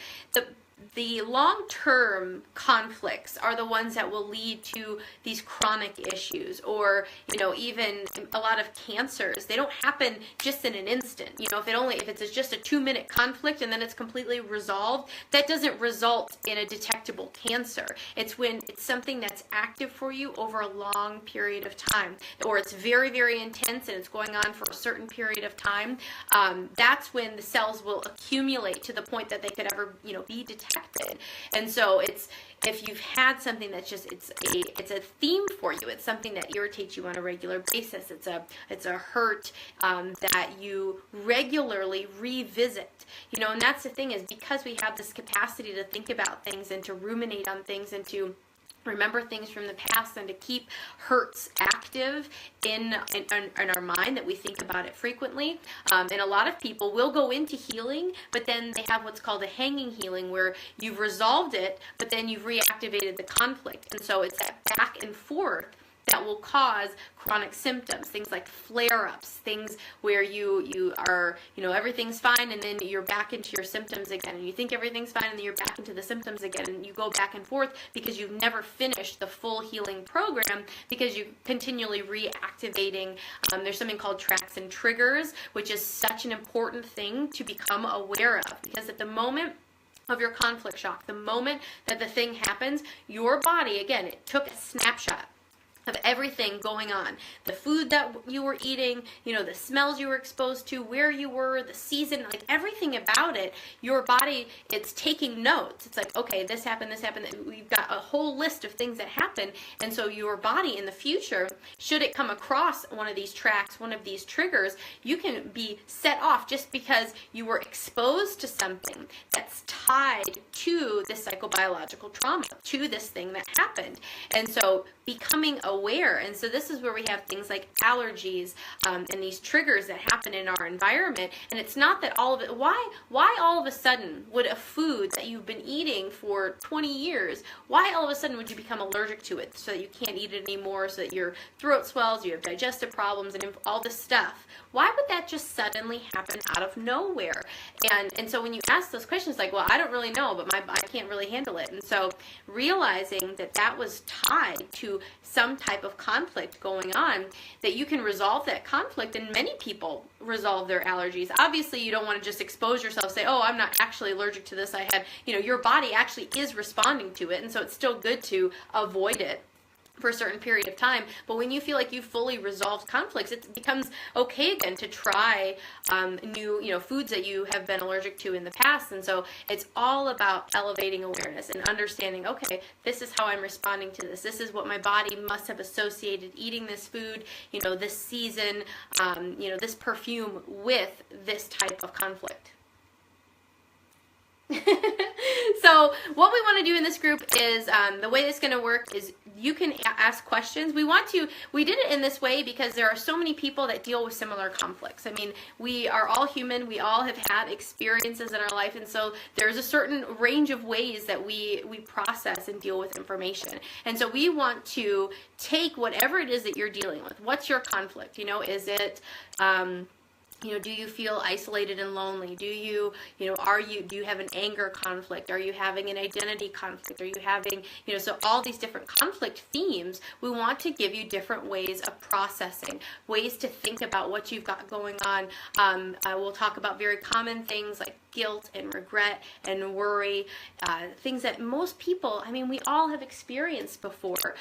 the long-term conflicts are the ones that will lead to these chronic issues, or even a lot of cancers. They don't happen just in an instant. If it's just a 2-minute conflict and then it's completely resolved, that doesn't result in a detectable cancer. It's when it's something that's active for you over a long period of time, or it's very, very intense and it's going on for a certain period of time. That's when the cells will accumulate to the point that they could ever be detected. And so if you've had something that's just it's a theme for you, it's something that irritates you on a regular basis, it's a hurt that you regularly revisit, and that's the thing, is because we have this capacity to think about things and to ruminate on things and to remember things from the past and to keep hurts active in our mind, that we think about it frequently. And a lot of people will go into healing, but then they have what's called a hanging healing, where you've resolved it, but then you've reactivated the conflict. And so it's that back and forth that will cause chronic symptoms, things like flare-ups, things where you are, everything's fine, and then you're back into your symptoms again, and you think everything's fine, and then you're back into the symptoms again, and you go back and forth because you've never finished the full healing program, because you're continually reactivating. There's something called tracks and triggers, which is such an important thing to become aware of, because at the moment of your conflict shock, the moment that the thing happens, your body, again, it took a snapshot of everything going on. The food that you were eating, the smells you were exposed to, where you were, the season, everything about it, your body, it's taking notes. It's like, okay, this happened. We've got a whole list of things that happen. And so your body in the future, should it come across one of these tracks, one of these triggers, you can be set off just because you were exposed to something that's tied to this psychobiological trauma, to this thing that happened. And so becoming aware aware. And so this is where we have things like allergies and these triggers that happen in our environment. And it's not that all of it, why all of a sudden would a food that you've been eating for 20 years, why all of a sudden would you become allergic to it so that you can't eat it anymore, so that your throat swells, you have digestive problems and all this stuff? Why would that just suddenly happen out of nowhere? And so when you ask those questions, like, well, I don't really know, but I can't really handle it. And so realizing that that was tied to some type of conflict going on, that you can resolve that conflict, and many people resolve their allergies. Obviously, you don't want to just expose yourself, say, oh, I'm not actually allergic to this. Your body actually is responding to it, and so it's still good to avoid it for a certain period of time. But when you feel like you've fully resolved conflicts, it becomes okay again to try new foods that you have been allergic to in the past. And so it's all about elevating awareness and understanding, okay, this is how I'm responding to this. This is what my body must have associated eating this food, this season, this perfume with this type of conflict. So what we want to do in this group is, the way it's going to work is you can ask questions. We did it in this way because there are so many people that deal with similar conflicts. I mean, we are all human. We all have had experiences in our life. And so there's a certain range of ways that we process and deal with information. And so we want to take whatever it is that you're dealing with. What's your conflict? Is it, do you feel isolated and lonely? Do you have an anger conflict? Are you having an identity conflict? Are you having, so all these different conflict themes, we want to give you different ways of processing, ways to think about what you've got going on. We'll talk about very common things like guilt and regret and worry, things that most people, we all have experienced before.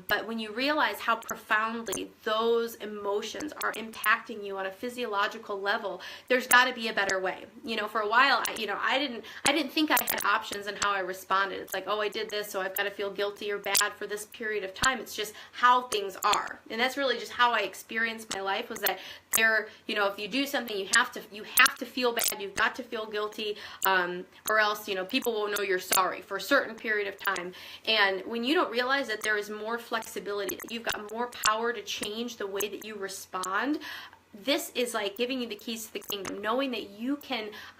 But when you realize how profoundly those emotions are impacting you on a physiological level, there's got to be a better way. For a while, I didn't think I had options in how I responded. It's like, oh, I did this, so I've got to feel guilty or bad for this period of time. It's just how things are. And that's really just how I experienced my life, was that if you do something, you have to feel bad. You've got to feel guilty, or else, people will know you're sorry for a certain period of time. And when you don't realize that there is more flexibility, that you've got more power to change the way that you respond, this is like giving you the keys to the kingdom, knowing that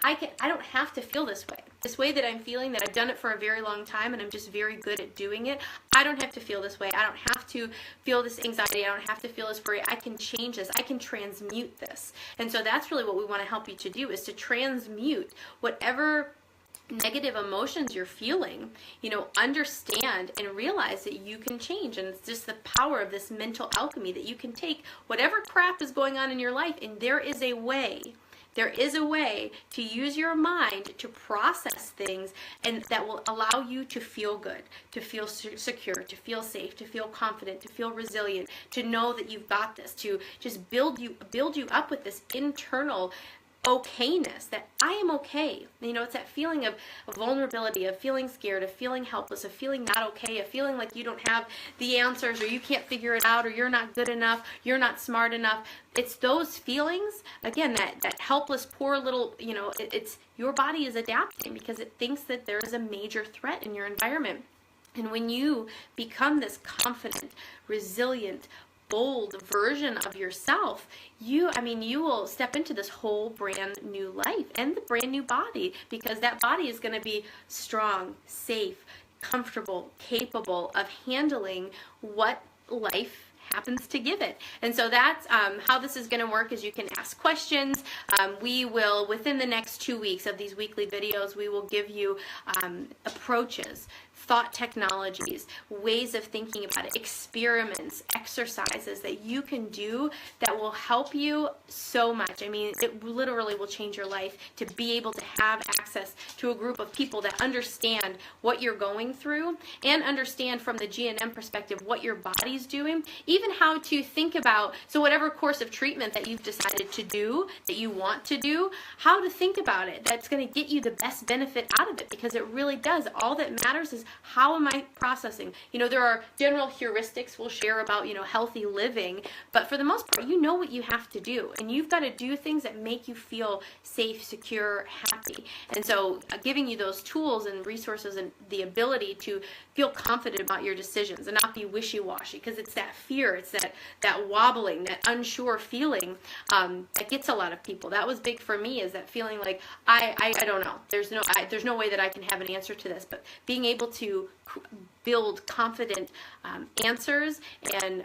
I don't have to feel this way that I'm feeling, that I've done it for a very long time and I'm just very good at doing it. I don't have to feel this way. I don't have to feel this anxiety. I don't have to feel this worry. I can change this. I can transmute this. And so that's really what we want to help you to do, is to transmute whatever negative emotions you're feeling, understand and realize that you can change. And it's just the power of this mental alchemy, that you can take whatever crap is going on in your life, and there is a way to use your mind to process things, and that will allow you to feel good, to feel secure, to feel safe, to feel confident, to feel resilient, to know that you've got this, to just build you up with this internal okayness, that I am okay. It's that feeling of vulnerability, of feeling scared, of feeling helpless, of feeling not okay, of feeling like you don't have the answers, or you can't figure it out, or you're not good enough, you're not smart enough. It's those feelings, again, that helpless, poor little, it's your body is adapting because it thinks that there is a major threat in your environment. And when you become this confident, resilient, bold version of yourself, you will step into this whole brand new life and the brand new body, because that body is going to be strong, safe, comfortable, capable of handling what life happens to give it. And so that's how this is going to work, is you can ask questions. We will, within the next 2 weeks of these weekly videos, we will give you approaches, thought technologies, ways of thinking about it, experiments, exercises that you can do that will help you so much. It literally will change your life to be able to have access to a group of people that understand what you're going through and understand from the G&M perspective what your body's doing, even even how to think about, so whatever course of treatment that you've decided to do, that you want to do, how to think about it. That's going to get you the best benefit out of it, because it really does. All that matters is, how am I processing? There are general heuristics we'll share about, healthy living, but for the most part, you know what you have to do, and you've got to do things that make you feel safe, secure, happy. And so giving you those tools and resources and the ability to feel confident about your decisions and not be wishy-washy, because it's that fear, it's that wobbling, that unsure feeling that gets a lot of people. That was big for me, is that feeling like I don't know. There's no way that I can have an answer to this, but being able to build confident answers and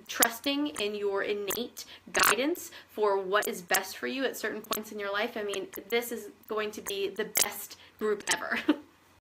trusting in your innate guidance for what is best for you at certain points in your life. I mean, this is going to be the best group ever.